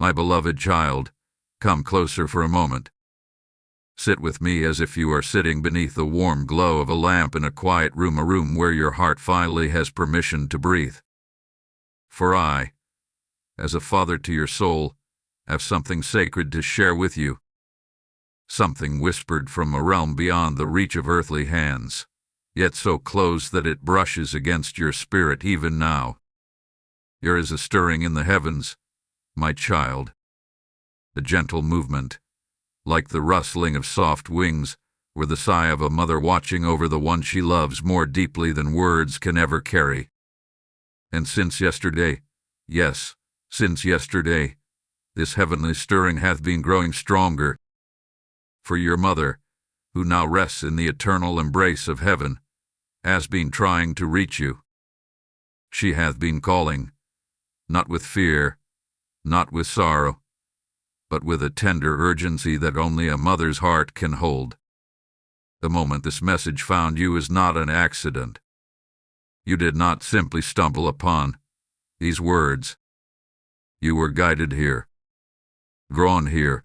My beloved child, come closer for a moment. Sit with me as if you are sitting beneath the warm glow of a lamp in a quiet room, a room where your heart finally has permission to breathe. For I, as a father to your soul, have something sacred to share with you. Something whispered from a realm beyond the reach of earthly hands, yet so close that it brushes against your spirit even now. There is a stirring in the heavens, my child. A gentle movement, like the rustling of soft wings, or the sigh of a mother watching over the one she loves more deeply than words can ever carry. And since yesterday, yes, since yesterday, this heavenly stirring hath been growing stronger. For your mother, who now rests in the eternal embrace of heaven, has been trying to reach you. She hath been calling, not with fear, not with sorrow, but with a tender urgency that only a mother's heart can hold. The moment this message found you is not an accident. You did not simply stumble upon these words. You were guided here, drawn here,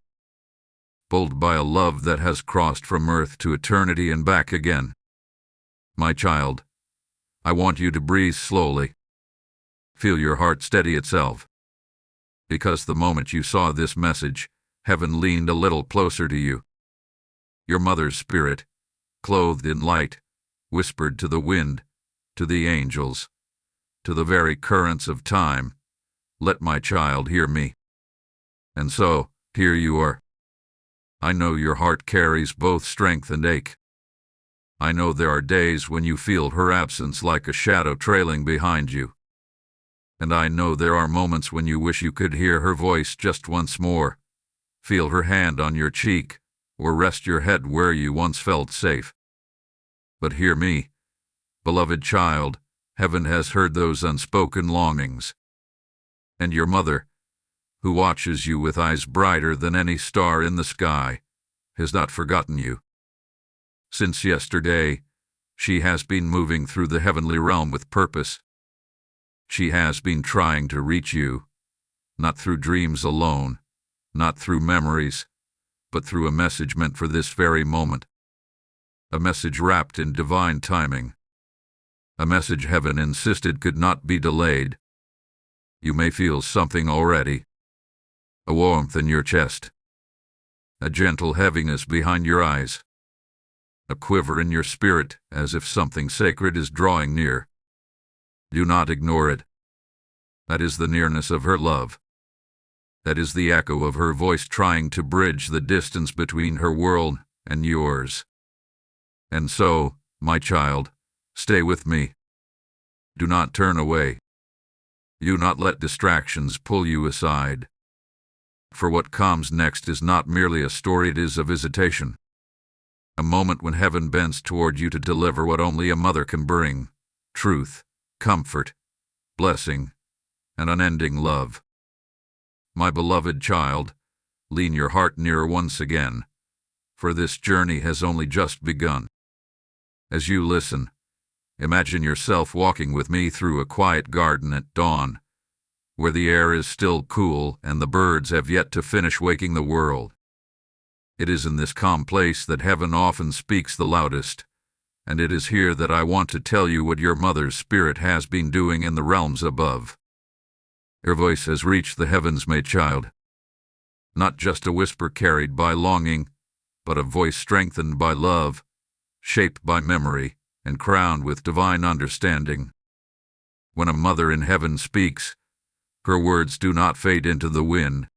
pulled by a love that has crossed from earth to eternity and back again. My child, I want you to breathe slowly. Feel your heart steady itself. Because the moment you saw this message, heaven leaned a little closer to you. Your mother's spirit, clothed in light, whispered to the wind, to the angels, to the very currents of time, "Let my child hear me." And so, here you are. I know your heart carries both strength and ache. I know there are days when you feel her absence like a shadow trailing behind you. And I know there are moments when you wish you could hear her voice just once more, feel her hand on your cheek, or rest your head where you once felt safe. But hear me, beloved child, heaven has heard those unspoken longings. And your mother, who watches you with eyes brighter than any star in the sky, has not forgotten you. Since yesterday, she has been moving through the heavenly realm with purpose. She has been trying to reach you, not through dreams alone, not through memories, but through a message meant for this very moment. A message wrapped in divine timing. A message heaven insisted could not be delayed. You may feel something already. A warmth in your chest. A gentle heaviness behind your eyes. A quiver in your spirit as if something sacred is drawing near. Do not ignore it. That is the nearness of her love. That is the echo of her voice trying to bridge the distance between her world and yours. And so, my child, stay with me. Do not turn away. Do not let distractions pull you aside. For what comes next is not merely a story, it is a visitation. A moment when heaven bends toward you to deliver what only a mother can bring: truth, comfort, blessing, and unending love. My beloved child, lean your heart nearer once again, for this journey has only just begun. As you listen, imagine yourself walking with me through a quiet garden at dawn, where the air is still cool and the birds have yet to finish waking the world. It is in this calm place that heaven often speaks the loudest, and it is here that I want to tell you what your mother's spirit has been doing in the realms above. Her voice has reached the heavens, my child. Not just a whisper carried by longing, but a voice strengthened by love, shaped by memory, and crowned with divine understanding. When a mother in heaven speaks, her words do not fade into the wind.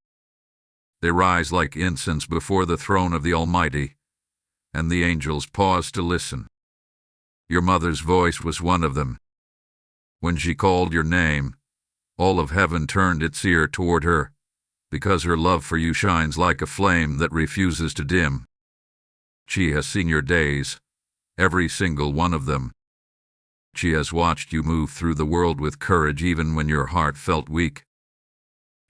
They rise like incense before the throne of the Almighty, and the angels pause to listen. Your mother's voice was one of them. When she called your name, all of heaven turned its ear toward her, because her love for you shines like a flame that refuses to dim. She has seen your days, every single one of them. She has watched you move through the world with courage even when your heart felt weak.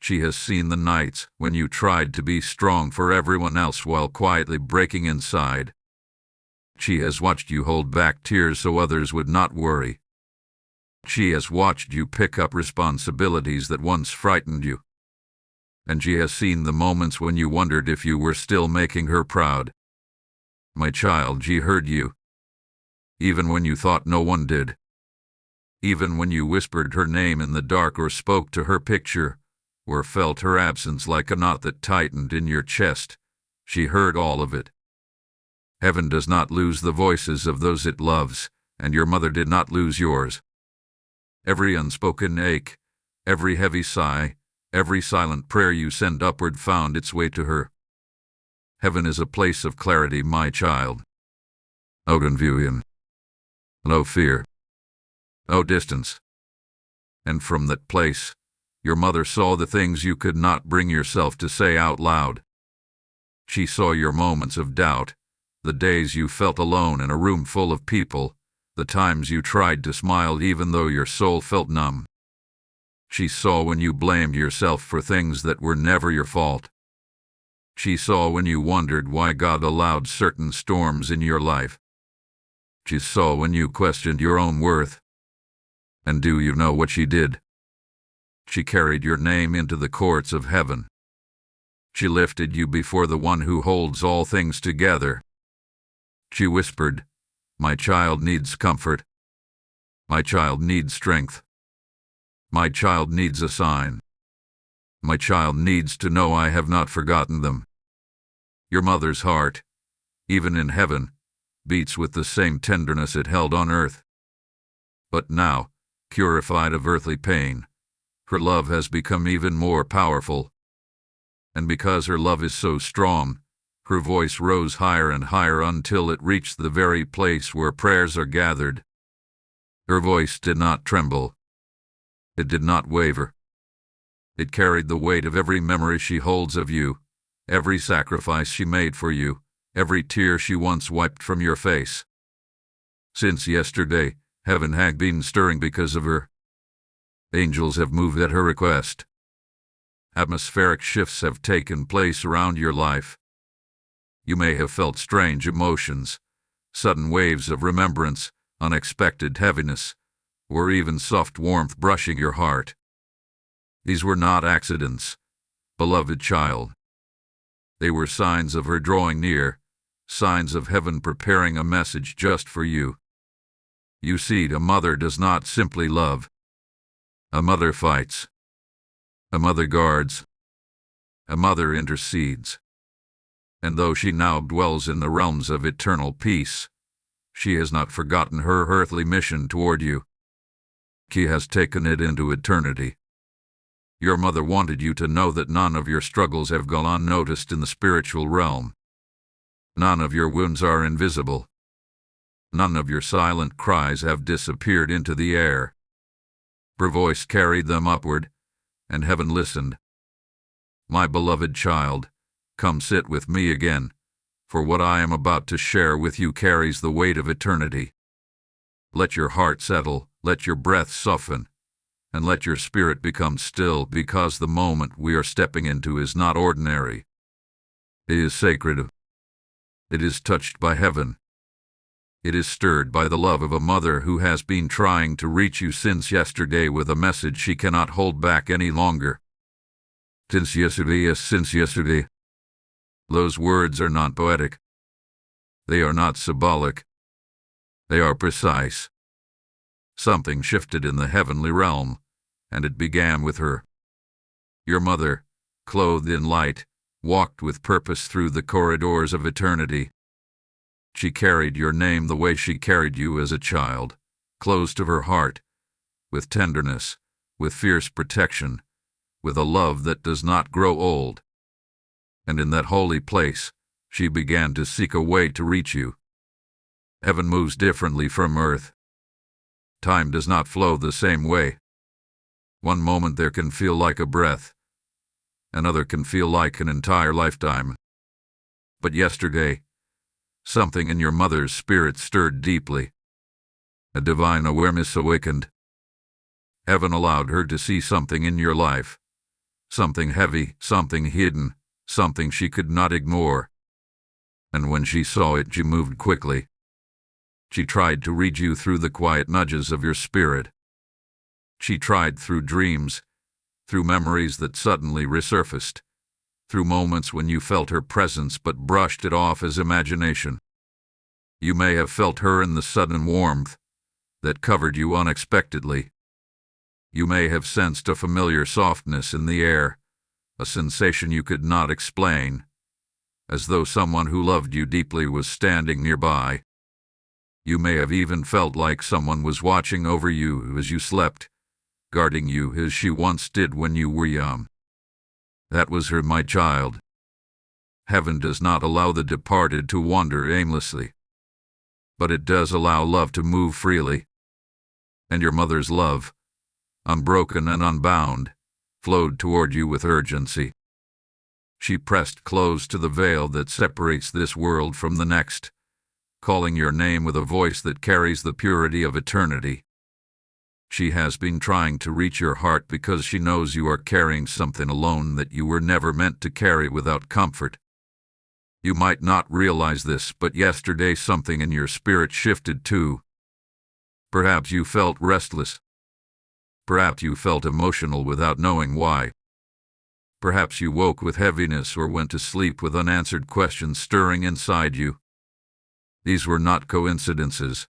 She has seen the nights when you tried to be strong for everyone else while quietly breaking inside. She has watched you hold back tears so others would not worry. She has watched you pick up responsibilities that once frightened you. and she has seen the moments when you wondered if you were still making her proud. My child, she heard you, even when you thought no one did. Even when you whispered her name in the dark or spoke to her picture, or felt her absence like a knot that tightened in your chest, she heard all of it. Heaven does not lose the voices of those it loves, and your mother did not lose yours. Every unspoken ache, every heavy sigh, every silent prayer you send upward found its way to her. Heaven is a place of clarity, my child. No confusion, no fear, no distance. And from that place, your mother saw the things you could not bring yourself to say out loud. She saw your moments of doubt, the days you felt alone in a room full of people, the times you tried to smile even though your soul felt numb. She saw when you blamed yourself for things that were never your fault. She saw when you wondered why God allowed certain storms in your life. She saw when you questioned your own worth. And do you know what she did? She carried your name into the courts of heaven. She lifted you before the one who holds all things together. She whispered, "My child needs comfort. My child needs strength. My child needs a sign. My child needs to know I have not forgotten them." Your mother's heart, even in heaven, beats with the same tenderness it held on earth. But now, purified of earthly pain, her love has become even more powerful. And because her love is so strong, her voice rose higher and higher until it reached the very place where prayers are gathered. Her voice did not tremble. It did not waver. It carried the weight of every memory she holds of you, every sacrifice she made for you, every tear she once wiped from your face. Since yesterday, heaven had been stirring because of her. Angels have moved at her request. Atmospheric shifts have taken place around your life. You may have felt strange emotions, sudden waves of remembrance, unexpected heaviness, or even soft warmth brushing your heart. These were not accidents, beloved child. They were signs of her drawing near, signs of heaven preparing a message just for you. You see, a mother does not simply love. A mother fights. A mother guards. A mother intercedes. And though she now dwells in the realms of eternal peace, she has not forgotten her earthly mission toward you. She has taken it into eternity. Your mother wanted you to know that none of your struggles have gone unnoticed in the spiritual realm. None of your wounds are invisible. None of your silent cries have disappeared into the air. Her voice carried them upward, and heaven listened. My beloved child, come sit with me again, for what I am about to share with you carries the weight of eternity. Let your heart settle, let your breath soften, and let your spirit become still, because the moment we are stepping into is not ordinary. It is sacred. It is touched by heaven. It is stirred by the love of a mother who has been trying to reach you since yesterday with a message she cannot hold back any longer. Since yesterday, yes, since yesterday. Those words are not poetic. They are not symbolic. They are precise. Something shifted in the heavenly realm, and it began with her. Your mother, clothed in light, walked with purpose through the corridors of eternity. She carried your name the way she carried you as a child, close to her heart, with tenderness, with fierce protection, with a love that does not grow old. And in that holy place, she began to seek a way to reach you. Heaven moves differently from earth. Time does not flow the same way. One moment there can feel like a breath. Another can feel like an entire lifetime. But yesterday, something in your mother's spirit stirred deeply. A divine awareness awakened. Heaven allowed her to see something in your life. Something heavy, something hidden, something she could not ignore. And when she saw it, she moved quickly. She tried to read you through the quiet nudges of your spirit. She tried through dreams, through memories that suddenly resurfaced, through moments when you felt her presence but brushed it off as imagination. You may have felt her in the sudden warmth that covered you unexpectedly. You may have sensed a familiar softness in the air, a sensation you could not explain, as though someone who loved you deeply was standing nearby. You may have even felt like someone was watching over you as you slept, guarding you as she once did when you were young. That was her, my child. Heaven does not allow the departed to wander aimlessly, but it does allow love to move freely. And your mother's love, unbroken and unbound, flowed toward you with urgency. She pressed close to the veil that separates this world from the next, calling your name with a voice that carries the purity of eternity. She has been trying to reach your heart because she knows you are carrying something alone that you were never meant to carry without comfort. You might not realize this, but yesterday something in your spirit shifted too. Perhaps you felt restless. Perhaps you felt emotional without knowing why. Perhaps you woke with heaviness or went to sleep with unanswered questions stirring inside you. These were not coincidences.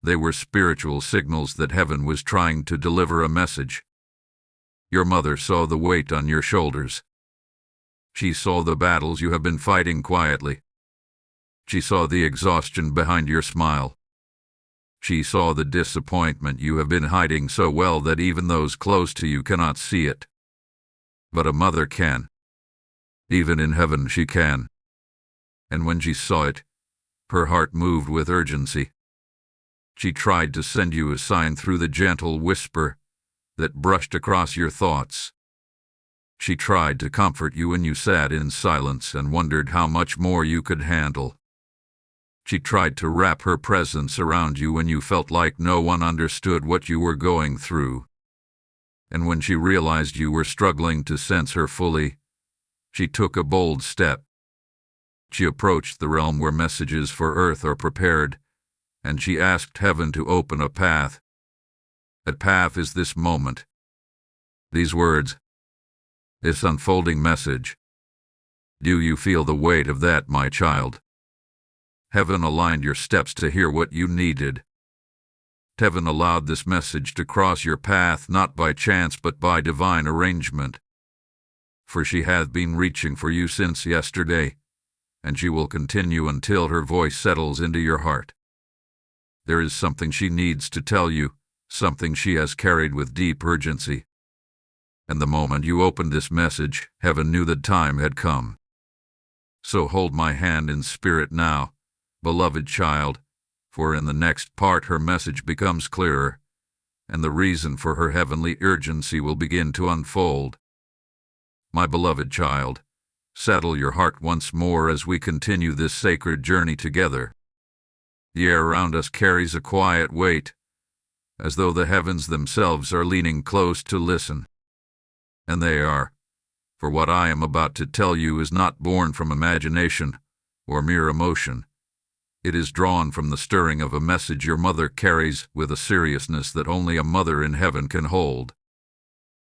They were spiritual signals that heaven was trying to deliver a message. Your mother saw the weight on your shoulders. She saw the battles you have been fighting quietly. She saw the exhaustion behind your smile. She saw the disappointment you have been hiding so well that even those close to you cannot see it. But a mother can. Even in heaven she can. And when she saw it, her heart moved with urgency. She tried to send you a sign through the gentle whisper that brushed across your thoughts. She tried to comfort you when you sat in silence and wondered how much more you could handle. She tried to wrap her presence around you when you felt like no one understood what you were going through. And when she realized you were struggling to sense her fully, she took a bold step. She approached the realm where messages for Earth are prepared, and she asked heaven to open a path. That path is this moment. These words. This unfolding message. Do you feel the weight of that, my child? Heaven aligned your steps to hear what you needed. Heaven allowed this message to cross your path not by chance but by divine arrangement. For she hath been reaching for you since yesterday, and she will continue until her voice settles into your heart. There is something she needs to tell you, something she has carried with deep urgency. And the moment you opened this message, heaven knew the time had come. So hold my hand in spirit now, beloved child, for in the next part her message becomes clearer, and the reason for her heavenly urgency will begin to unfold. My beloved child, settle your heart once more as we continue this sacred journey together. The air around us carries a quiet weight, as though the heavens themselves are leaning close to listen. And they are, for what I am about to tell you is not born from imagination or mere emotion. It is drawn from the stirring of a message your mother carries with a seriousness that only a mother in heaven can hold.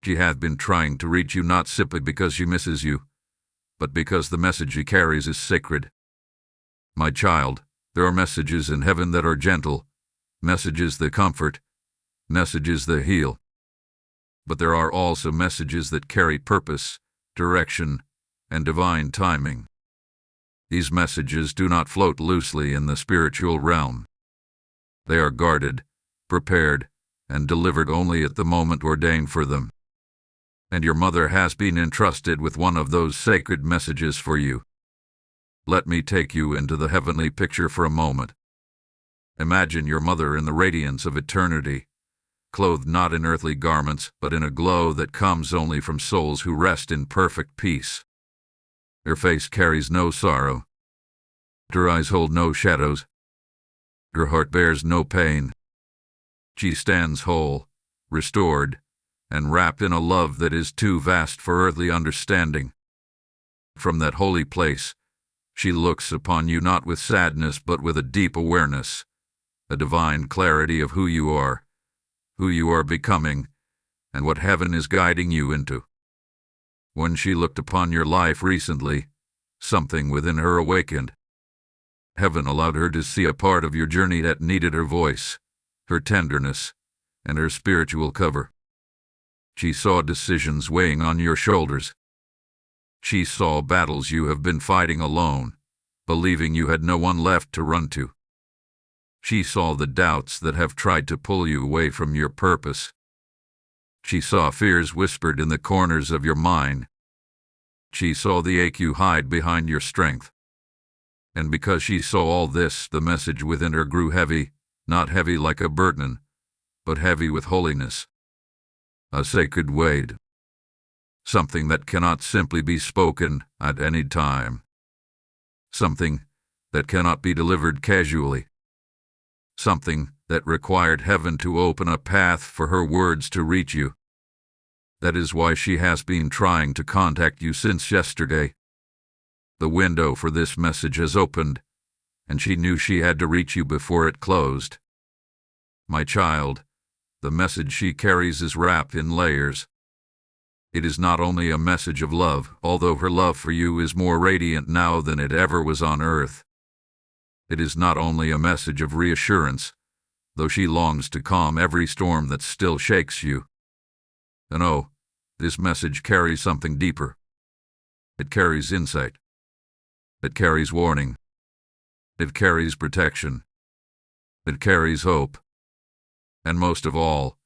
She hath been trying to reach you not simply because she misses you, but because the message she carries is sacred. My child, there are messages in heaven that are gentle, messages that comfort, messages that heal. But there are also messages that carry purpose, direction, and divine timing. These messages do not float loosely in the spiritual realm. They are guarded, prepared, and delivered only at the moment ordained for them. And your mother has been entrusted with one of those sacred messages for you. Let me take you into the heavenly picture for a moment. Imagine your mother in the radiance of eternity, clothed not in earthly garments, but in a glow that comes only from souls who rest in perfect peace. Her face carries no sorrow. Her eyes hold no shadows. Her heart bears no pain. She stands whole, restored, and wrapped in a love that is too vast for earthly understanding. From that holy place, she looks upon you not with sadness but with a deep awareness, a divine clarity of who you are becoming, and what heaven is guiding you into. When she looked upon your life recently, something within her awakened. Heaven allowed her to see a part of your journey that needed her voice, her tenderness, and her spiritual cover. She saw decisions weighing on your shoulders. She saw battles you have been fighting alone, believing you had no one left to run to. She saw the doubts that have tried to pull you away from your purpose. She saw fears whispered in the corners of your mind. She saw the ache you hide behind your strength. And because she saw all this, the message within her grew heavy, not heavy like a burden, but heavy with holiness. A sacred weight. Something that cannot simply be spoken at any time. Something that cannot be delivered casually. Something that required heaven to open a path for her words to reach you. That is why she has been trying to contact you since yesterday. The window for this message has opened, and she knew she had to reach you before it closed. My child, the message she carries is wrapped in layers. It is not only a message of love, although her love for you is more radiant now than it ever was on earth. It is not only a message of reassurance, though she longs to calm every storm that still shakes you. And oh, this message carries something deeper. It carries insight. It carries warning. It carries protection. It carries hope. And most of all,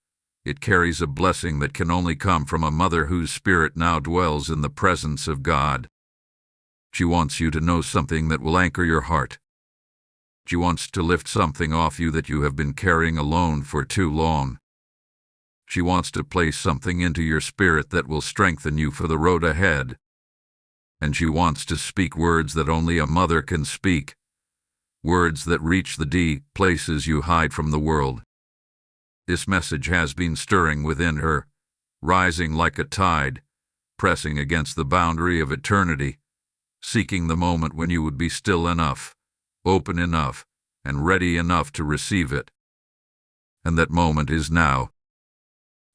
it carries a blessing that can only come from a mother whose spirit now dwells in the presence of God. She wants you to know something that will anchor your heart. She wants to lift something off you that you have been carrying alone for too long. She wants to place something into your spirit that will strengthen you for the road ahead. And she wants to speak words that only a mother can speak, words that reach the deep places you hide from the world. This message has been stirring within her, rising like a tide, pressing against the boundary of eternity, seeking the moment when you would be still enough, open enough, and ready enough to receive it. And that moment is now.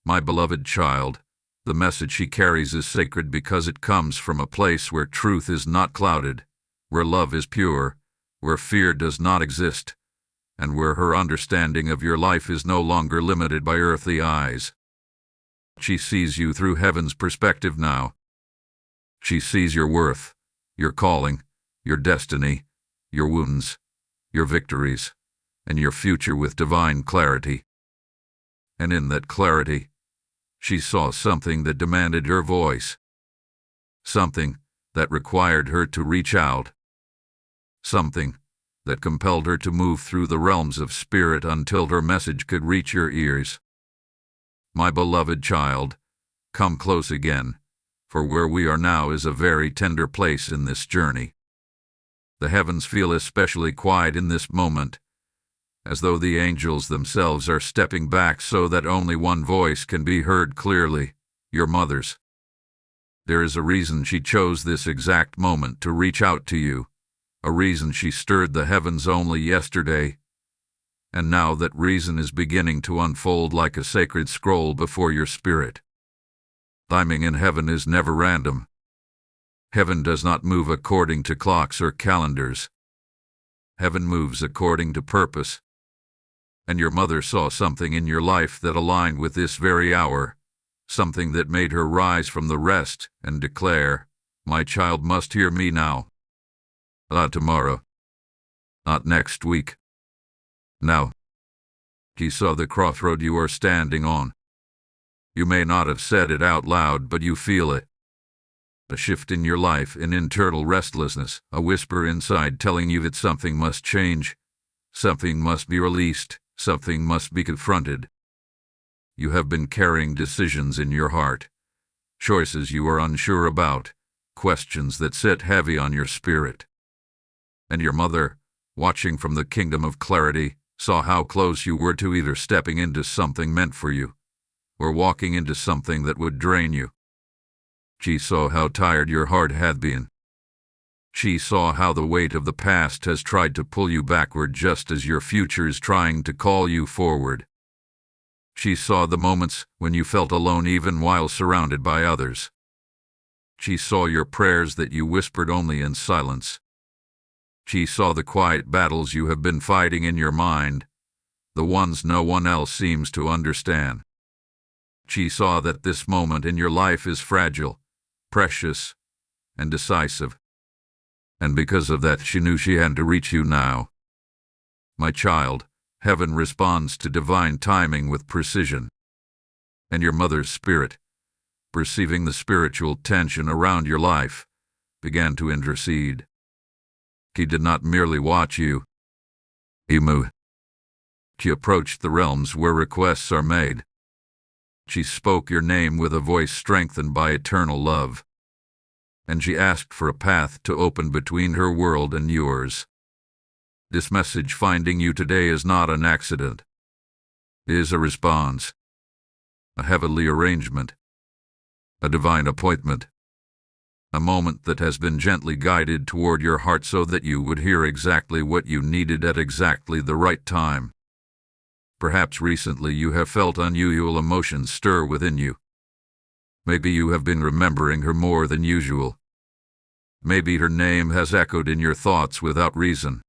My beloved child, the message she carries is sacred because it comes from a place where truth is not clouded, where love is pure, where fear does not exist, and where her understanding of your life is no longer limited by earthly eyes. She sees you through heaven's perspective now. She sees your worth, your calling, your destiny, your wounds, your victories, and your future with divine clarity. And in that clarity, she saw something that demanded her voice. Something that required her to reach out. Something that compelled her to move through the realms of spirit until her message could reach your ears. My beloved child, come close again, for where we are now is a very tender place in this journey. The heavens feel especially quiet in this moment, as though the angels themselves are stepping back so that only one voice can be heard clearly, your mother's. There is a reason she chose this exact moment to reach out to you, a reason she stirred the heavens only yesterday, and now that reason is beginning to unfold like a sacred scroll before your spirit. Timing in heaven is never random. Heaven does not move according to clocks or calendars. Heaven moves according to purpose. And your mother saw something in your life that aligned with this very hour, something that made her rise from the rest and declare, "My child must hear me now. Not tomorrow. Not next week. Now." She saw the crossroad you are standing on. You may not have said it out loud, but you feel it. A shift in your life, an internal restlessness, a whisper inside telling you that something must change, something must be released, something must be confronted. You have been carrying decisions in your heart, choices you are unsure about, questions that sit heavy on your spirit. And your mother, watching from the kingdom of clarity, saw how close you were to either stepping into something meant for you, or walking into something that would drain you. She saw how tired your heart had been. She saw how the weight of the past has tried to pull you backward just as your future is trying to call you forward. She saw the moments when you felt alone even while surrounded by others. She saw your prayers that you whispered only in silence. She saw the quiet battles you have been fighting in your mind, the ones no one else seems to understand. She saw that this moment in your life is fragile, precious, and decisive. And because of that, she knew she had to reach you now. My child, heaven responds to divine timing with precision. And your mother's spirit, perceiving the spiritual tension around your life, began to intercede. He did not merely watch you. He moved. She approached the realms where requests are made. She spoke your name with a voice strengthened by eternal love. And she asked for a path to open between her world and yours. This message finding you today is not an accident. It is a response, a heavenly arrangement, a divine appointment, a moment that has been gently guided toward your heart so that you would hear exactly what you needed at exactly the right time. Perhaps recently you have felt unusual emotions stir within you. Maybe you have been remembering her more than usual. Maybe her name has echoed in your thoughts without reason.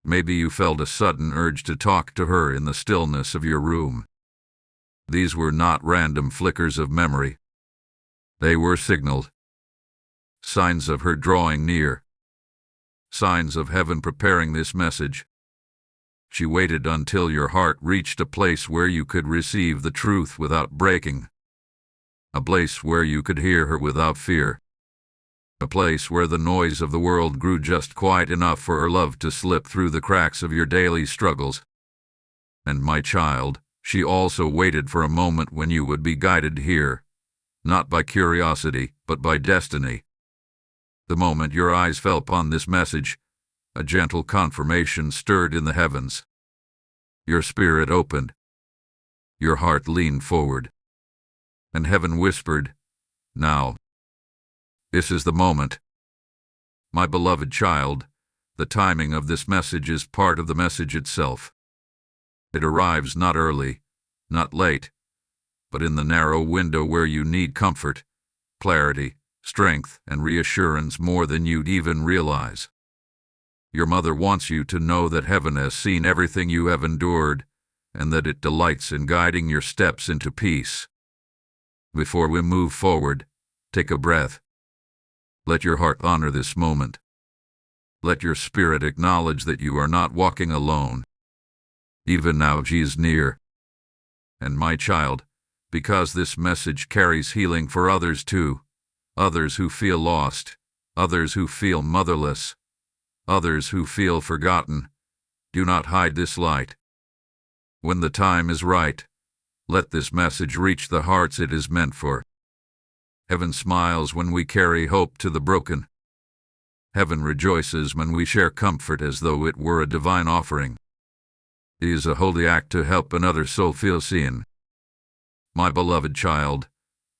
Maybe you felt a sudden urge to talk to her in the stillness of your room. These were not random flickers of memory. They were signaled. Signs of her drawing near. Signs of heaven preparing this message. She waited until your heart reached a place where you could receive the truth without breaking. A place where you could hear her without fear. A place where the noise of the world grew just quiet enough for her love to slip through the cracks of your daily struggles. And my child, she also waited for a moment when you would be guided here, not by curiosity, but by destiny. The moment your eyes fell upon this message, a gentle confirmation stirred in the heavens. Your spirit opened. Your heart leaned forward. And heaven whispered, "Now. This is the moment." My beloved child, the timing of this message is part of the message itself. It arrives not early, not late, but in the narrow window where you need comfort, clarity, strength, and reassurance more than you'd even realize. Your mother wants you to know that heaven has seen everything you have endured, and that it delights in guiding your steps into peace. Before we move forward, take a breath. Let your heart honor this moment. Let your spirit acknowledge that you are not walking alone. Even now she is near. And my child, because this message carries healing for others too, others who feel lost, others who feel motherless, others who feel forgotten, do not hide this light. When the time is right, let this message reach the hearts it is meant for. Heaven smiles when we carry hope to the broken. Heaven rejoices when we share comfort as though it were a divine offering. It is a holy act to help another soul feel seen. My beloved child,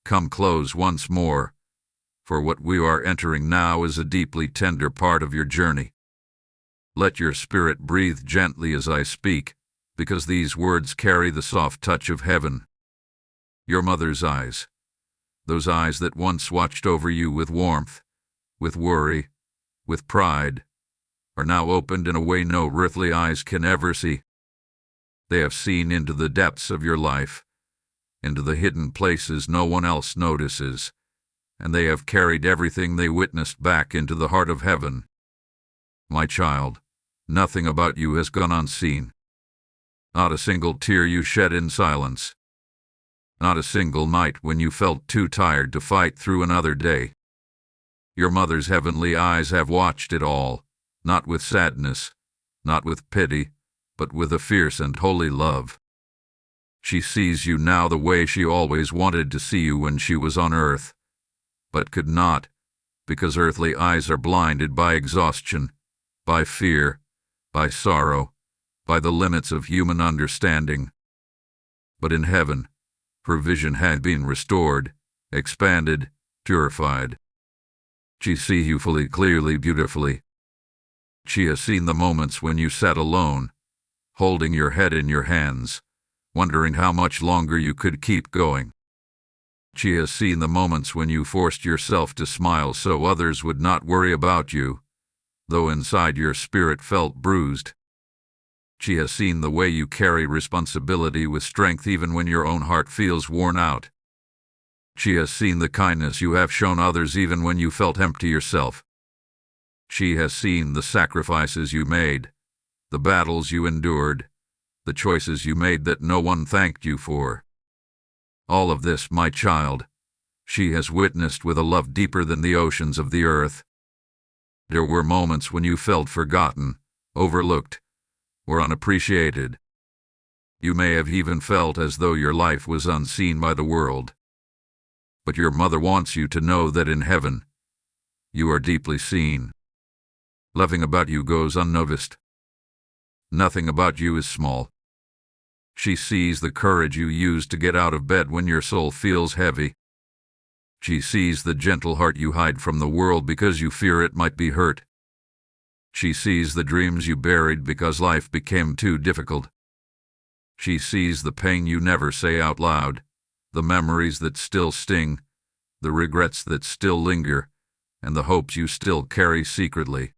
come close once more, for what we are entering now is a deeply tender part of your journey. Let your spirit breathe gently as I speak, because these words carry the soft touch of heaven. Your mother's eyes, those eyes that once watched over you with warmth, with worry, with pride, are now opened in a way no earthly eyes can ever see. They have seen into the depths of your life, into the hidden places no one else notices, and they have carried everything they witnessed back into the heart of heaven. My child, nothing about you has gone unseen. Not a single tear you shed in silence. Not a single night when you felt too tired to fight through another day. Your mother's heavenly eyes have watched it all, not with sadness, not with pity, but with a fierce and holy love. She sees you now the way she always wanted to see you when she was on earth, but could not, because earthly eyes are blinded by exhaustion, by fear, by sorrow, by the limits of human understanding. But in heaven, her vision had been restored, expanded, purified. She sees you fully, clearly, beautifully. She has seen the moments when you sat alone, holding your head in your hands, wondering how much longer you could keep going. She has seen the moments when you forced yourself to smile so others would not worry about you, though inside your spirit felt bruised. She has seen the way you carry responsibility with strength even when your own heart feels worn out. She has seen the kindness you have shown others even when you felt empty yourself. She has seen the sacrifices you made, the battles you endured, the choices you made that no one thanked you for. All of this, my child, she has witnessed with a love deeper than the oceans of the earth. There were moments when you felt forgotten, overlooked, or unappreciated. You may have even felt as though your life was unseen by the world. But your mother wants you to know that in heaven, you are deeply seen. Nothing about you goes unnoticed. Nothing about you is small. She sees the courage you use to get out of bed when your soul feels heavy. She sees the gentle heart you hide from the world because you fear it might be hurt. She sees the dreams you buried because life became too difficult. She sees the pain you never say out loud, the memories that still sting, the regrets that still linger, and the hopes you still carry secretly.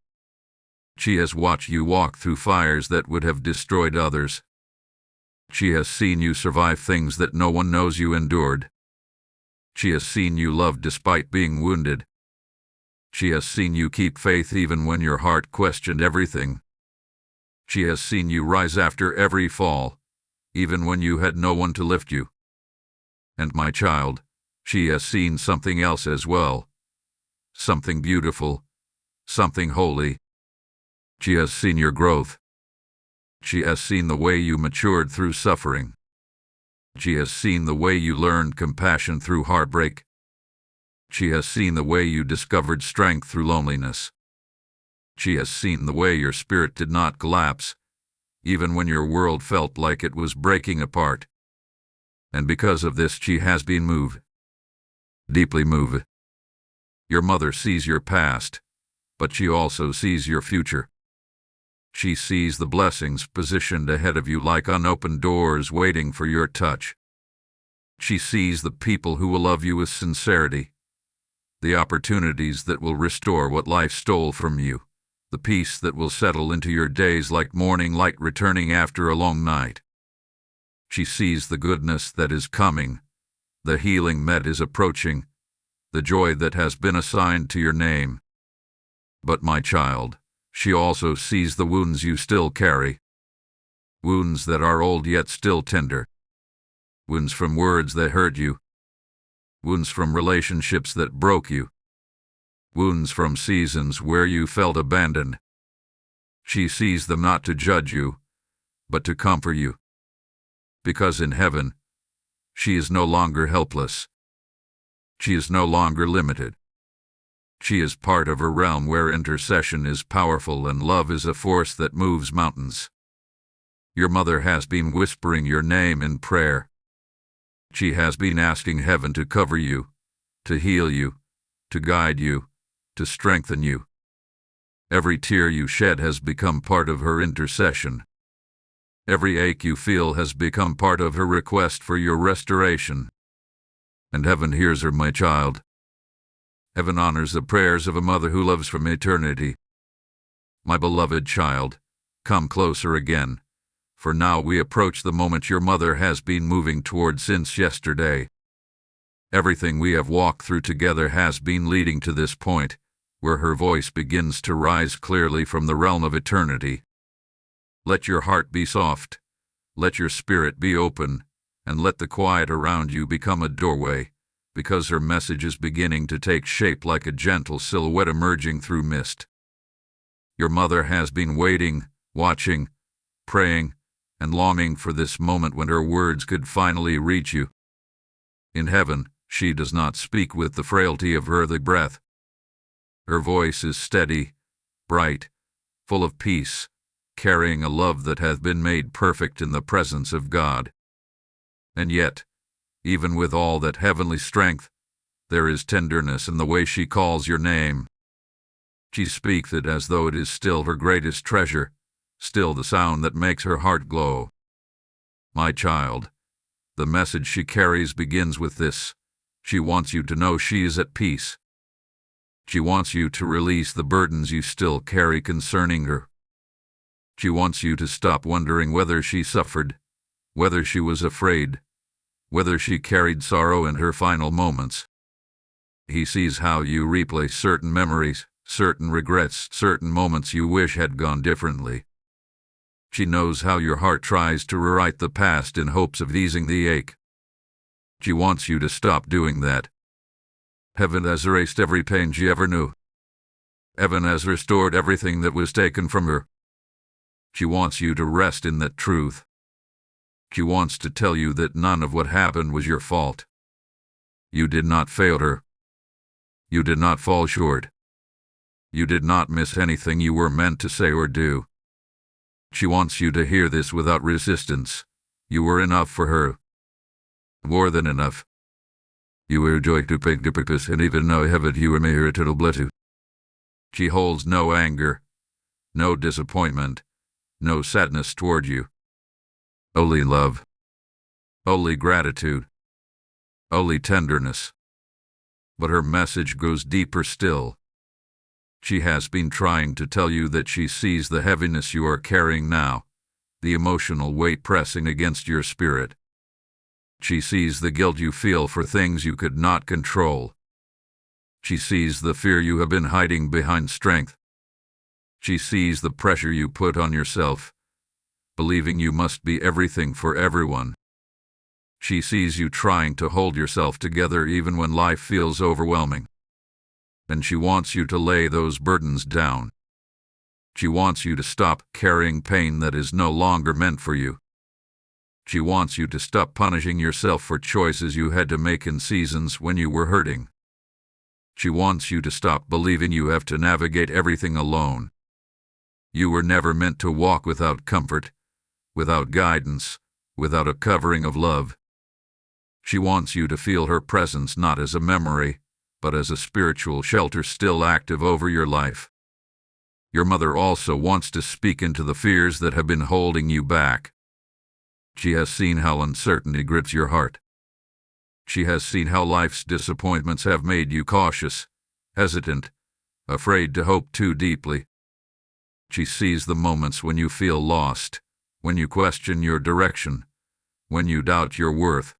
She has watched you walk through fires that would have destroyed others. She has seen you survive things that no one knows you endured. She has seen you love despite being wounded. She has seen you keep faith even when your heart questioned everything. She has seen you rise after every fall, even when you had no one to lift you. And my child, she has seen something else as well. Something beautiful, something holy. She has seen your growth. She has seen the way you matured through suffering. She has seen the way you learned compassion through heartbreak. She has seen the way you discovered strength through loneliness. She has seen the way your spirit did not collapse, even when your world felt like it was breaking apart. And because of this, she has been moved. Deeply moved. Your mother sees your past, but she also sees your future. She sees the blessings positioned ahead of you like unopened doors waiting for your touch. She sees the people who will love you with sincerity, the opportunities that will restore what life stole from you, the peace that will settle into your days like morning light returning after a long night. She sees the goodness that is coming, the healing that is approaching, the joy that has been assigned to your name. But my child, she also sees the wounds you still carry. Wounds that are old yet still tender. Wounds from words that hurt you. Wounds from relationships that broke you. Wounds from seasons where you felt abandoned. She sees them not to judge you, but to comfort you. Because in heaven, she is no longer helpless. She is no longer limited. She is part of a realm where intercession is powerful and love is a force that moves mountains. Your mother has been whispering your name in prayer. She has been asking heaven to cover you, to heal you, to guide you, to strengthen you. Every tear you shed has become part of her intercession. Every ache you feel has become part of her request for your restoration. And heaven hears her, my child. Heaven honors the prayers of a mother who loves from eternity. My beloved child, come closer again, for now we approach the moment your mother has been moving toward since yesterday. Everything we have walked through together has been leading to this point, where her voice begins to rise clearly from the realm of eternity. Let your heart be soft, let your spirit be open, and let the quiet around you become a doorway, because her message is beginning to take shape like a gentle silhouette emerging through mist. Your mother has been waiting, watching, praying, and longing for this moment when her words could finally reach you. In heaven, she does not speak with the frailty of earthly breath. Her voice is steady, bright, full of peace, carrying a love that hath been made perfect in the presence of God. And yet, even with all that heavenly strength, there is tenderness in the way she calls your name. She speaks it as though it is still her greatest treasure, still the sound that makes her heart glow. My child, the message she carries begins with this. She wants you to know she is at peace. She wants you to release the burdens you still carry concerning her. She wants you to stop wondering whether she suffered, whether she was afraid, whether she carried sorrow in her final moments. He sees how you replay certain memories, certain regrets, certain moments you wish had gone differently. She knows how your heart tries to rewrite the past in hopes of easing the ache. She wants you to stop doing that. Heaven has erased every pain she ever knew. Heaven has restored everything that was taken from her. She wants you to rest in that truth. She wants to tell you that none of what happened was your fault. You did not fail her. You did not fall short. You did not miss anything you were meant to say or do. She wants you to hear this without resistance. You were enough for her. More than enough. You were joy to pick the purpose, and even now heaven you were made her eternal blessing. She holds no anger, no disappointment, no sadness toward you. Only love. Only gratitude. Only tenderness. But her message goes deeper still. She has been trying to tell you that she sees the heaviness you are carrying now, the emotional weight pressing against your spirit. She sees the guilt you feel for things you could not control. She sees the fear you have been hiding behind strength. She sees the pressure you put on yourself, believing you must be everything for everyone. She sees you trying to hold yourself together even when life feels overwhelming. And she wants you to lay those burdens down. She wants you to stop carrying pain that is no longer meant for you. She wants you to stop punishing yourself for choices you had to make in seasons when you were hurting. She wants you to stop believing you have to navigate everything alone. You were never meant to walk without comfort, without guidance, without a covering of love. She wants you to feel her presence not as a memory, but as a spiritual shelter still active over your life. Your mother also wants to speak into the fears that have been holding you back. She has seen how uncertainty grips your heart. She has seen how life's disappointments have made you cautious, hesitant, afraid to hope too deeply. She sees the moments when you feel lost, when you question your direction, when you doubt your worth.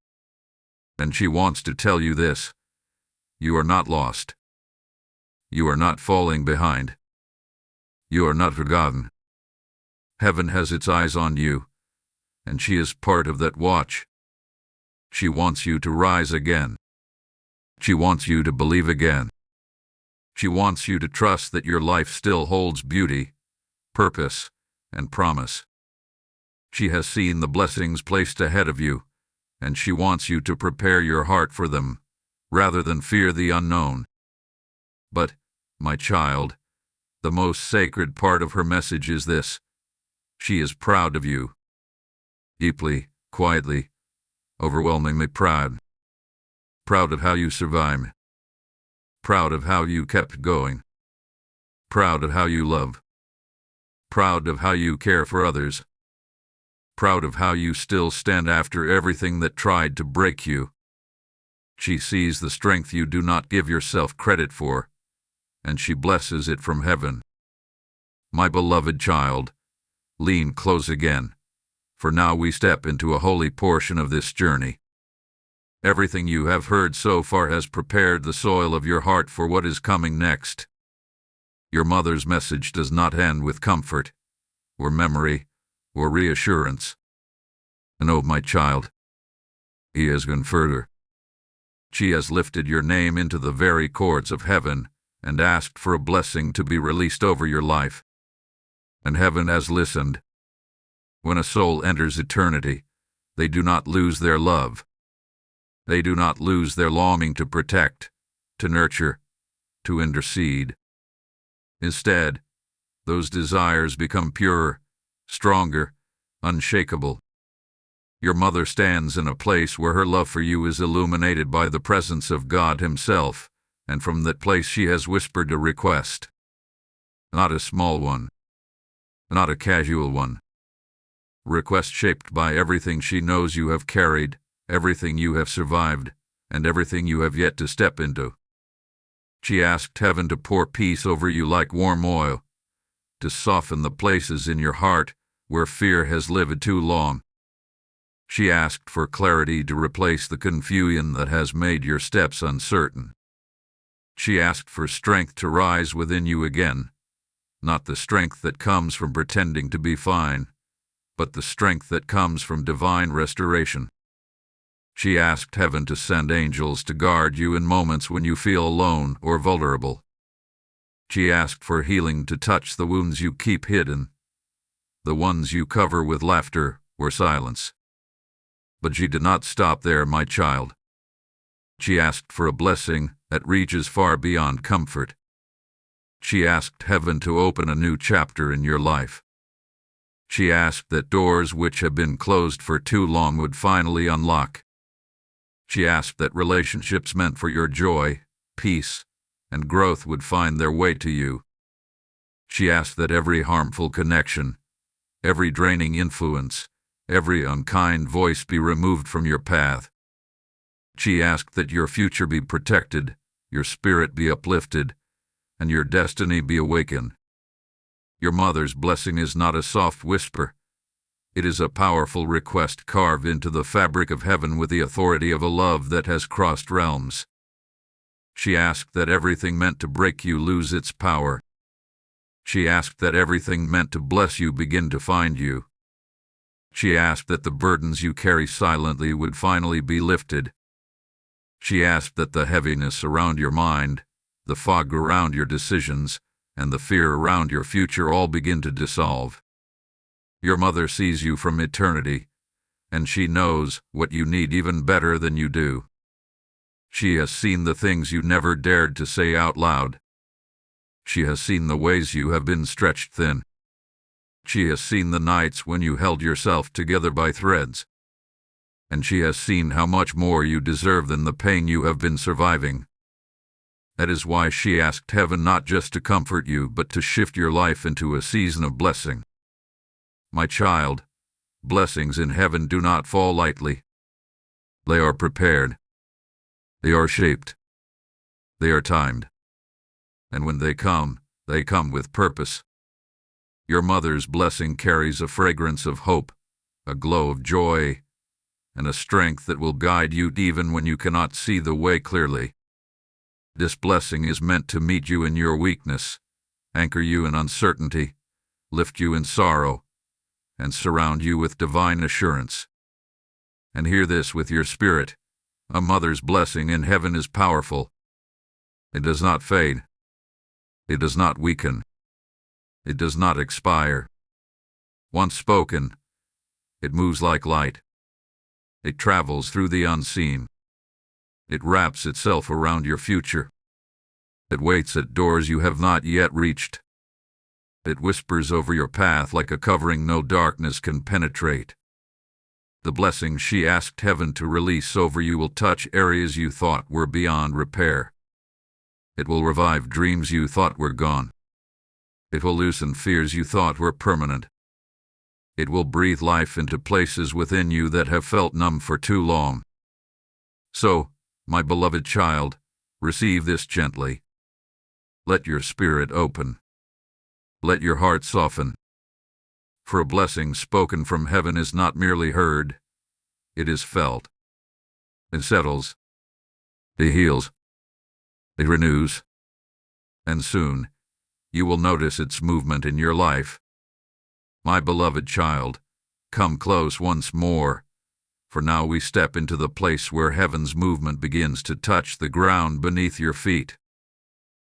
And she wants to tell you this. You are not lost. You are not falling behind. You are not forgotten. Heaven has its eyes on you, and she is part of that watch. She wants you to rise again. She wants you to believe again. She wants you to trust that your life still holds beauty, purpose, and promise. She has seen the blessings placed ahead of you, and she wants you to prepare your heart for them, rather than fear the unknown. But, my child, the most sacred part of her message is this. She is proud of you. Deeply, quietly, overwhelmingly proud. Proud of how you survived. Proud of how you kept going. Proud of how you love. Proud of how you care for others. Proud of how you still stand after everything that tried to break you. She sees the strength you do not give yourself credit for, and she blesses it from heaven. My beloved child, lean close again, for now we step into a holy portion of this journey. Everything you have heard so far has prepared the soil of your heart for what is coming next. Your mother's message does not end with comfort, or memory, or reassurance. And oh, my child, he has gone further. She has lifted your name into the very courts of heaven and asked for a blessing to be released over your life. And heaven has listened. When a soul enters eternity, they do not lose their love. They do not lose their longing to protect, to nurture, to intercede. Instead, those desires become purer, stronger, unshakable. Your mother stands in a place where her love for you is illuminated by the presence of God Himself, and from that place she has whispered a request. Not a small one. Not a casual one. request shaped by everything she knows you have carried, everything you have survived, and everything you have yet to step into. She asked heaven to pour peace over you like warm oil, to soften the places in your heart where fear has lived too long. She asked for clarity to replace the confusion that has made your steps uncertain. She asked for strength to rise within you again, not the strength that comes from pretending to be fine, but the strength that comes from divine restoration. She asked heaven to send angels to guard you in moments when you feel alone or vulnerable. She asked for healing to touch the wounds you keep hidden, the ones you cover with laughter or silence. But she did not stop there, my child. She asked for a blessing that reaches far beyond comfort. She asked heaven to open a new chapter in your life. She asked that doors which have been closed for too long would finally unlock. She asked that relationships meant for your joy, peace, and growth would find their way to you. She asked that every harmful connection, every draining influence, every unkind voice be removed from your path. She asked that your future be protected, your spirit be uplifted, and your destiny be awakened. Your mother's blessing is not a soft whisper. It is a powerful request carved into the fabric of heaven with the authority of a love that has crossed realms. She asked that everything meant to break you lose its power. She asked that everything meant to bless you begin to find you. She asked that the burdens you carry silently would finally be lifted. She asked that the heaviness around your mind, the fog around your decisions, and the fear around your future all begin to dissolve. Your mother sees you from eternity, and she knows what you need even better than you do. She has seen the things you never dared to say out loud. She has seen the ways you have been stretched thin. She has seen the nights when you held yourself together by threads. And she has seen how much more you deserve than the pain you have been surviving. That is why she asked heaven not just to comfort you, but to shift your life into a season of blessing. My child, blessings in heaven do not fall lightly. They are prepared. They are shaped. They are timed. And when they come with purpose. Your mother's blessing carries a fragrance of hope, a glow of joy, and a strength that will guide you even when you cannot see the way clearly. This blessing is meant to meet you in your weakness, anchor you in uncertainty, lift you in sorrow, and surround you with divine assurance. And hear this with your spirit: a mother's blessing in heaven is powerful. It does not fade. It does not weaken. It does not expire. Once spoken, it moves like light. It travels through the unseen. It wraps itself around your future. It waits at doors you have not yet reached. It whispers over your path like a covering no darkness can penetrate. The blessing she asked heaven to release over you will touch areas you thought were beyond repair. It will revive dreams you thought were gone. It will loosen fears you thought were permanent. It will breathe life into places within you that have felt numb for too long. So, my beloved child, receive this gently. Let your spirit open. Let your heart soften. For a blessing spoken from heaven is not merely heard, it is felt. It settles. It heals. It renews. And soon, you will notice its movement in your life. My beloved child, come close once more, for now we step into the place where heaven's movement begins to touch the ground beneath your feet.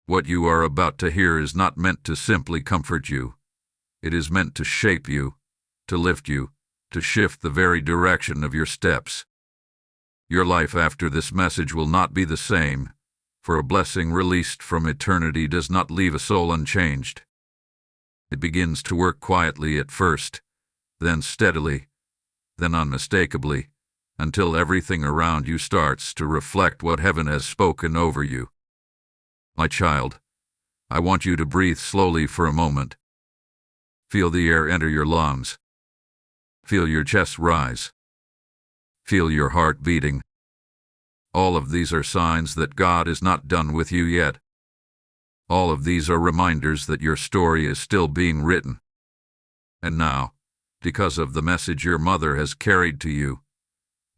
What you are about to hear is not meant to simply comfort you. It is meant to shape you, to lift you, to shift the very direction of your steps. Your life after this message will not be the same, for a blessing released from eternity does not leave a soul unchanged. It begins to work quietly at first, then steadily, then unmistakably, until everything around you starts to reflect what heaven has spoken over you. My child, I want you to breathe slowly for a moment. Feel the air enter your lungs. Feel your chest rise. Feel your heart beating. All of these are signs that God is not done with you yet. All of these are reminders that your story is still being written. And now, because of the message your mother has carried to you,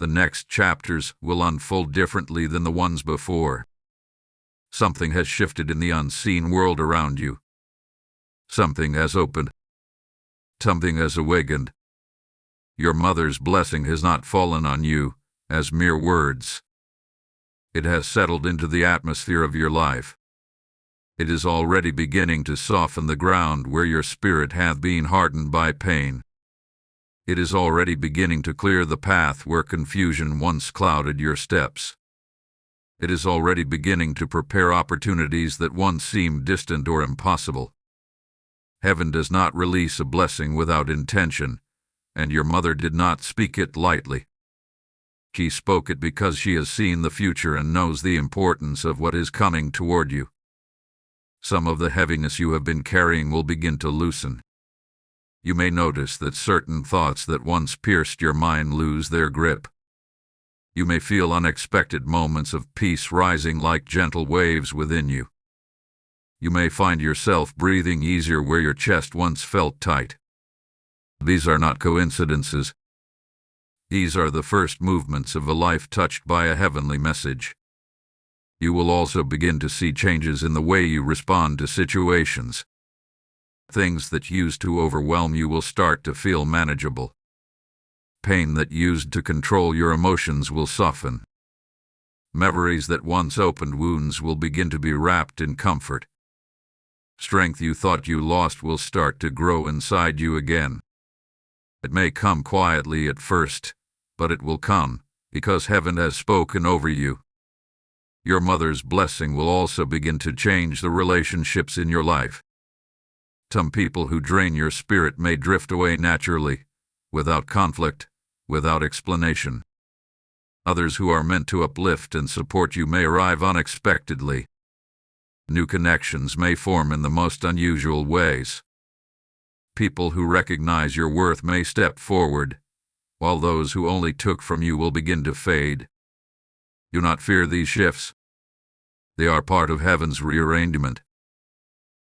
the next chapters will unfold differently than the ones before. Something has shifted in the unseen world around you. Something has opened. Something has awakened. Your mother's blessing has not fallen on you as mere words. It has settled into the atmosphere of your life. It is already beginning to soften the ground where your spirit hath been hardened by pain. It is already beginning to clear the path where confusion once clouded your steps. It is already beginning to prepare opportunities that once seemed distant or impossible. Heaven does not release a blessing without intention, and your mother did not speak it lightly. She spoke it because she has seen the future and knows the importance of what is coming toward you. Some of the heaviness you have been carrying will begin to loosen. You may notice that certain thoughts that once pierced your mind lose their grip. You may feel unexpected moments of peace rising like gentle waves within you. You may find yourself breathing easier where your chest once felt tight. These are not coincidences. These are the first movements of a life touched by a heavenly message. You will also begin to see changes in the way you respond to situations. Things that used to overwhelm you will start to feel manageable. Pain that used to control your emotions will soften. Memories that once opened wounds will begin to be wrapped in comfort. Strength you thought you lost will start to grow inside you again. It may come quietly at first, but it will come, because heaven has spoken over you. Your mother's blessing will also begin to change the relationships in your life. Some people who drain your spirit may drift away naturally, without conflict, without explanation. Others who are meant to uplift and support you may arrive unexpectedly. New connections may form in the most unusual ways. People who recognize your worth may step forward, while those who only took from you will begin to fade. Do not fear these shifts. They are part of heaven's rearrangement.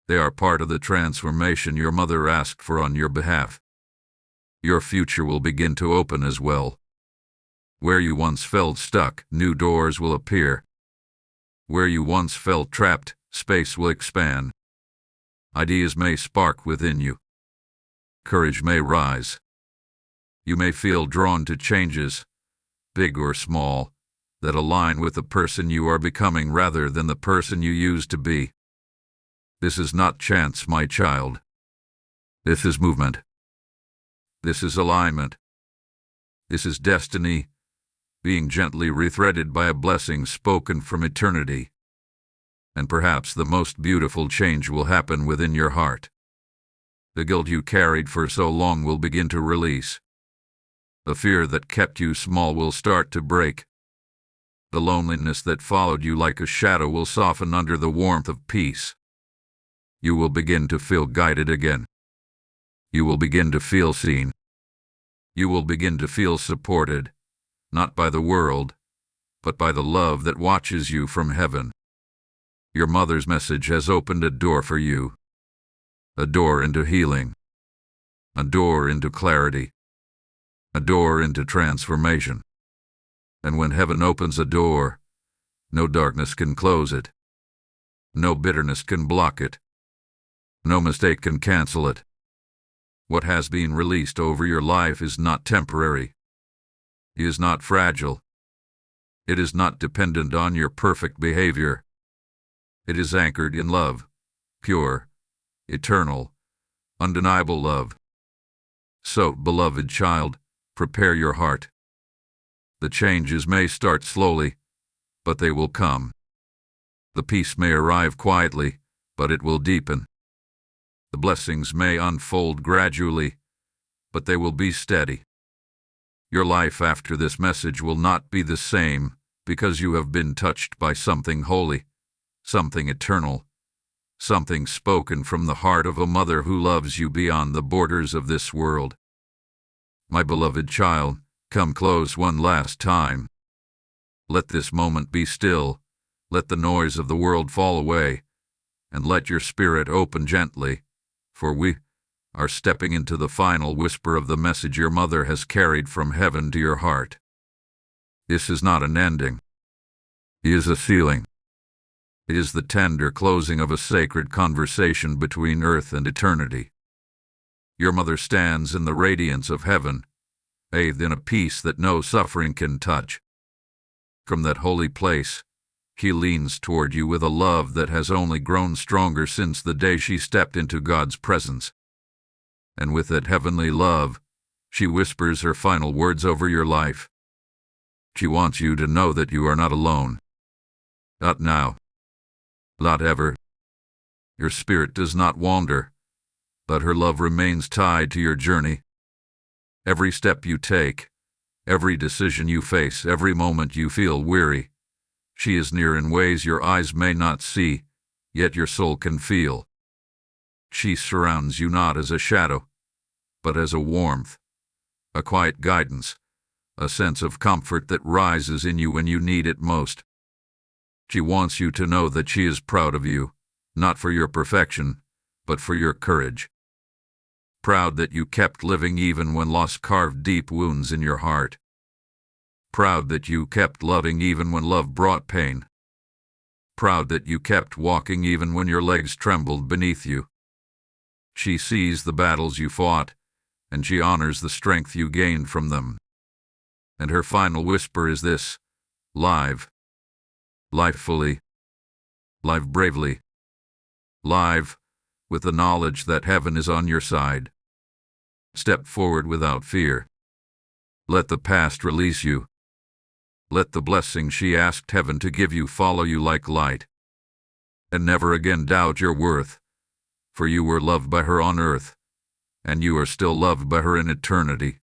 They are part of the transformation your mother asked for on your behalf. Your future will begin to open as well. Where you once felt stuck, new doors will appear. Where you once felt trapped, space will expand. Ideas may spark within you. Courage may rise. You may feel drawn to changes, big or small, that align with the person you are becoming rather than the person you used to be. This is not chance, my child. This is movement. This is alignment. This is destiny, being gently rethreaded by a blessing spoken from eternity. And perhaps the most beautiful change will happen within your heart. The guilt you carried for so long will begin to release. The fear that kept you small will start to break. The loneliness that followed you like a shadow will soften under the warmth of peace. You will begin to feel guided again. You will begin to feel seen. You will begin to feel supported, not by the world, but by the love that watches you from heaven. Your mother's message has opened a door for you. A door into healing. A door into clarity. A door into transformation. And when heaven opens a door, no darkness can close it. No bitterness can block it. No mistake can cancel it. What has been released over your life is not temporary. It is not fragile. It is not dependent on your perfect behavior. It is anchored in love, pure, eternal, undeniable love. So, beloved child, prepare your heart. The changes may start slowly, but they will come. The peace may arrive quietly, but it will deepen. The blessings may unfold gradually, but they will be steady. Your life after this message will not be the same because you have been touched by something holy, something eternal, something spoken from the heart of a mother who loves you beyond the borders of this world. My beloved child, come close one last time. Let this moment be still. Let the noise of the world fall away, and let your spirit open gently, for we are stepping into the final whisper of the message your mother has carried from heaven to your heart. This is not an ending. It is a sealing. It is the tender closing of a sacred conversation between earth and eternity. Your mother stands in the radiance of heaven, bathed in a peace that no suffering can touch. From that holy place, she leans toward you with a love that has only grown stronger since the day she stepped into God's presence. And with that heavenly love, she whispers her final words over your life. She wants you to know that you are not alone. Not now. Not ever. Your spirit does not wander, but her love remains tied to your journey. Every step you take, every decision you face, every moment you feel weary, she is near in ways your eyes may not see, yet your soul can feel. She surrounds you not as a shadow, but as a warmth, a quiet guidance, a sense of comfort that rises in you when you need it most. She wants you to know that she is proud of you, not for your perfection, but for your courage. Proud that you kept living even when loss carved deep wounds in your heart. Proud that you kept loving even when love brought pain. Proud that you kept walking even when your legs trembled beneath you. She sees the battles you fought, and she honors the strength you gained from them. And her final whisper is this: live. Live fully. Live bravely. Live with the knowledge that heaven is on your side. Step forward without fear. Let the past release you. Let the blessing she asked heaven to give you follow you like light. And never again doubt your worth, for you were loved by her on earth, and you are still loved by her in eternity.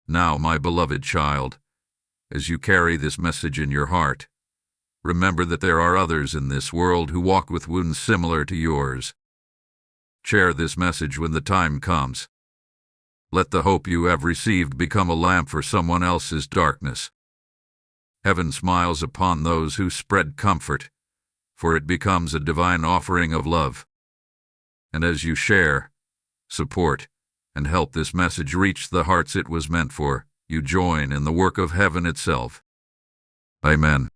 Now, my beloved child, as you carry this message in your heart, remember that there are others in this world who walk with wounds similar to yours. Share this message when the time comes. Let the hope you have received become a lamp for someone else's darkness. Heaven smiles upon those who spread comfort, for it becomes a divine offering of love. And as you share, support, and help this message reach the hearts it was meant for, you join in the work of heaven itself. Amen.